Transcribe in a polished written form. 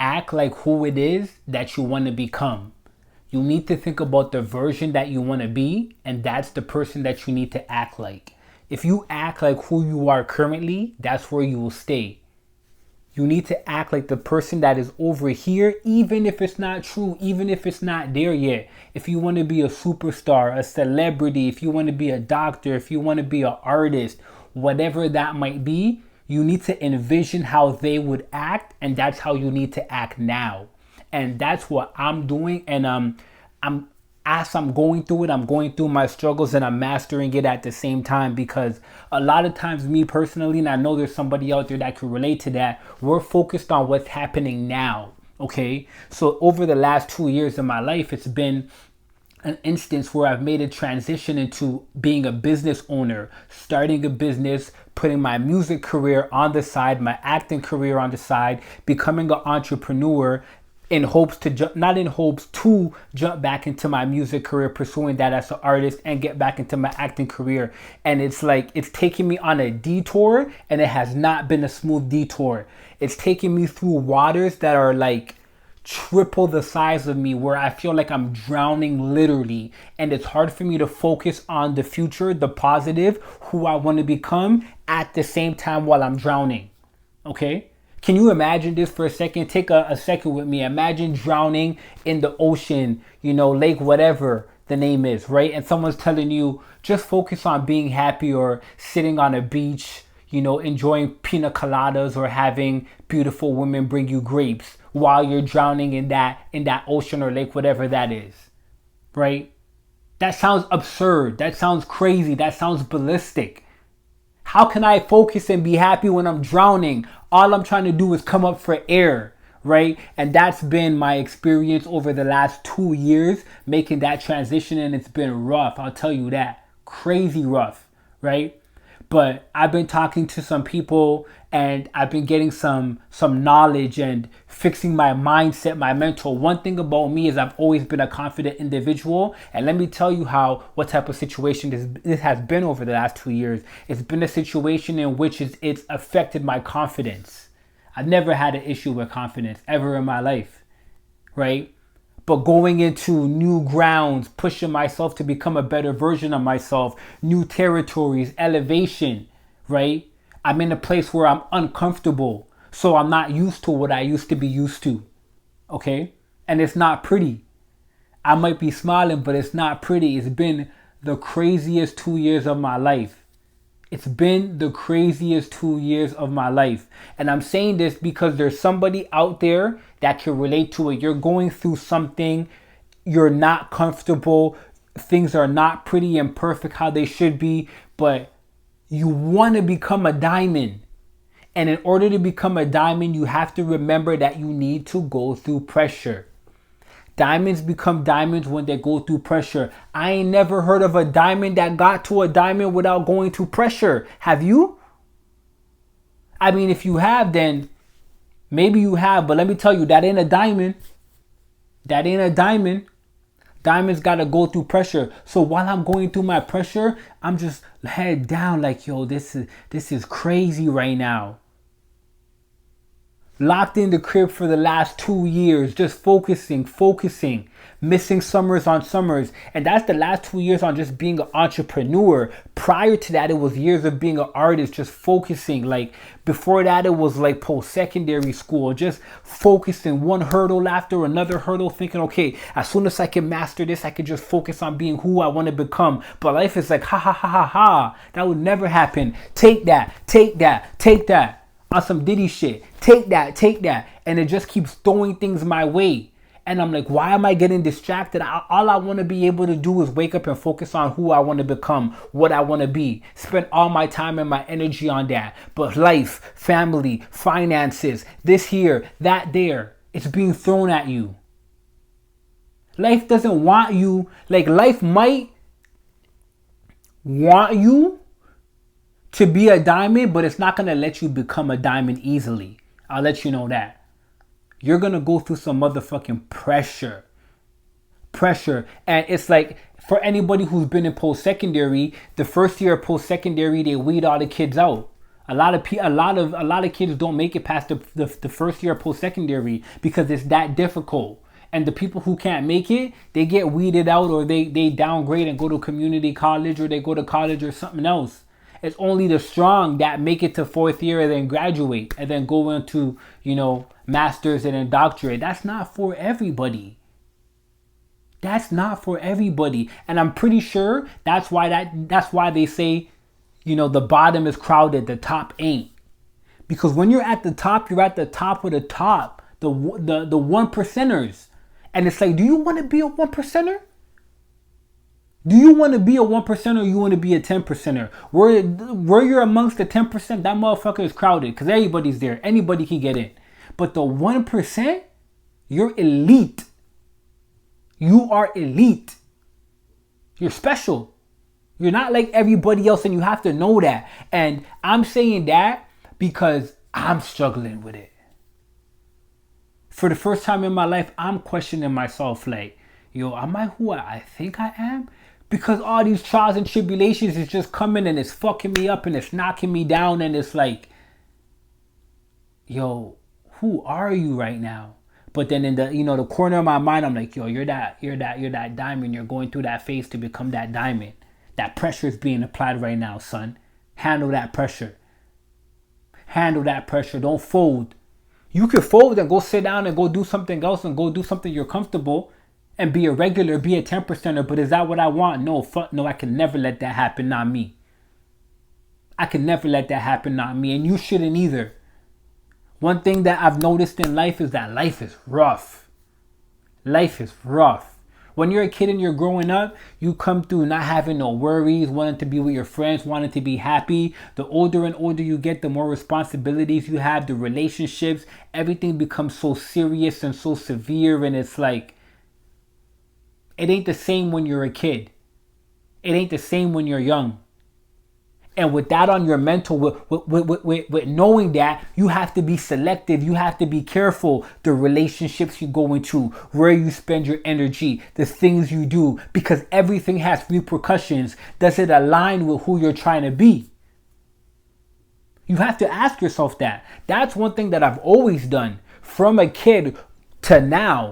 act like who it is that you want to become. You need to think about the version that you want to be, and that's the person that you need to act like. If you act like who you are currently, that's where you will stay. You need to act like the person that is over here, even if it's not true, even if it's not there yet. If you want to be a superstar, a celebrity, if you want to be a doctor, if you want to be an artist, whatever that might be, you need to envision how they would act, and that's how you need to act now. And that's what I'm doing. And I'm as I'm going through it, I'm going through my struggles and I'm mastering it at the same time, because a lot of times, me personally, and I know there's somebody out there that can relate to that, we're focused on what's happening now. Okay. So over the last 2 years of my life, it's been an instance where I've made a transition into being a business owner, starting a business, putting my music career on the side, my acting career on the side, becoming an entrepreneur, in hopes to not in hopes to jump back into my music career, pursuing that as an artist and get back into my acting career. And it's like, it's taking me on a detour, and it has not been a smooth detour. It's taking me through waters that are like triple the size of me, where I feel like I'm drowning literally, and it's hard for me to focus on the future, the positive, who I want to become at the same time while I'm drowning. Okay. Can you imagine this for a second? Take a second with me. Imagine drowning in the ocean, lake, whatever the name is, right? And someone's telling you, just focus on being happy, or sitting on a beach, enjoying pina coladas, or having beautiful women bring you grapes while you're drowning in that ocean or lake, whatever that is, right? That sounds absurd. That sounds crazy. That sounds ballistic. How can I focus and be happy when I'm drowning? All I'm trying to do is come up for air, right? And that's been my experience over the last 2 years, making that transition, and it's been rough. I'll tell you that. Crazy rough, right? But I've been talking to some people, and I've been getting some knowledge and fixing my mindset, my mental. One thing about me is I've always been a confident individual. And let me tell you what type of situation this has been over the last 2 years. It's been a situation in which it's affected my confidence. I've never had an issue with confidence ever in my life, right? But going into new grounds, pushing myself to become a better version of myself, new territories, elevation, right? I'm in a place where I'm uncomfortable. So I'm not used to what I used to be used to. Okay? And it's not pretty. I might be smiling, but it's not pretty. It's been the craziest 2 years of my life. It's been the craziest 2 years of my life. And I'm saying this because there's somebody out there that can relate to it. You're going through something. You're not comfortable. Things are not pretty and perfect how they should be. But you want to become a diamond. And in order to become a diamond, you have to remember that you need to go through pressure. Diamonds become diamonds when they go through pressure. I ain't never heard of a diamond that got to a diamond without going through pressure. Have you? I mean, if you have, then maybe you have. But let me tell you, that ain't a diamond. That ain't a diamond. Diamonds got to go through pressure. So while I'm going through my pressure, I'm just head down like, yo, this is crazy right now. Locked in the crib for the last 2 years, just focusing, missing summers on summers. And that's the last 2 years on just being an entrepreneur. Prior to that, it was years of being an artist, just focusing. Like before that, it was like post-secondary school, just focusing one hurdle after another hurdle, thinking, okay, as soon as I can master this, I can just focus on being who I want to become. But life is like, ha, ha, ha, ha, ha. That would never happen. Take that, take that, take that. On some Diddy shit. Take that. And it just keeps throwing things my way. And I'm like, why am I getting distracted? All I want to be able to do is wake up and focus on who I want to become, what I want to be. Spend all my time and my energy on that. But life, family, finances, this here, that there, it's being thrown at you. Life doesn't want you. Like life might want you to be a diamond, but it's not going to let you become a diamond easily. I'll let you know that. You're going to go through some motherfucking pressure. And it's like, for anybody who's been in post-secondary, the first year of post-secondary, they weed all the kids out. A lot of kids don't make it past the first year of post-secondary because it's that difficult. And the people who can't make it, they get weeded out, or they downgrade and go to community college, or they go to college or something else. It's only the strong that make it to fourth year and then graduate and then go into, masters and then doctorate. That's not for everybody. That's not for everybody. And I'm pretty sure that's why they say, the bottom is crowded, the top ain't. Because when you're at the top, you're at the top of the top, the one percenters. And it's like, do you want to be a one percenter? Do you want to be a 1%, or you want to be a 10%? Where you're amongst the 10%, that motherfucker is crowded because everybody's there. Anybody can get in. But the 1%, you're elite. You are elite. You're special. You're not like everybody else, and you have to know that. And I'm saying that because I'm struggling with it. For the first time in my life, I'm questioning myself like, am I who I think I am? Because all these trials and tribulations is just coming and it's fucking me up and it's knocking me down, and it's like, who are you right now? But then in the corner of my mind, I'm like, you're that diamond. You're going through that phase to become that diamond. That pressure is being applied right now, son. Handle that pressure. Handle that pressure. Don't fold. You could fold and go sit down and go do something else and go do something you're comfortable and be a regular, be a 10%er. But is that what I want? No, fuck no. I can never let that happen. Not me. I can never let that happen. Not me. And you shouldn't either. One thing that I've noticed in life is that life is rough. Life is rough. When you're a kid and you're growing up, you come through not having no worries, wanting to be with your friends, wanting to be happy. The older and older you get, the more responsibilities you have, the relationships, everything becomes so serious and so severe. And it's like, it ain't the same when you're a kid. It ain't the same when you're young. And with that on your mental, with knowing that, you have to be selective. You have to be careful. The relationships you go into, where you spend your energy, the things you do, because everything has repercussions. Does it align with who you're trying to be? You have to ask yourself that. That's one thing that I've always done from a kid to now.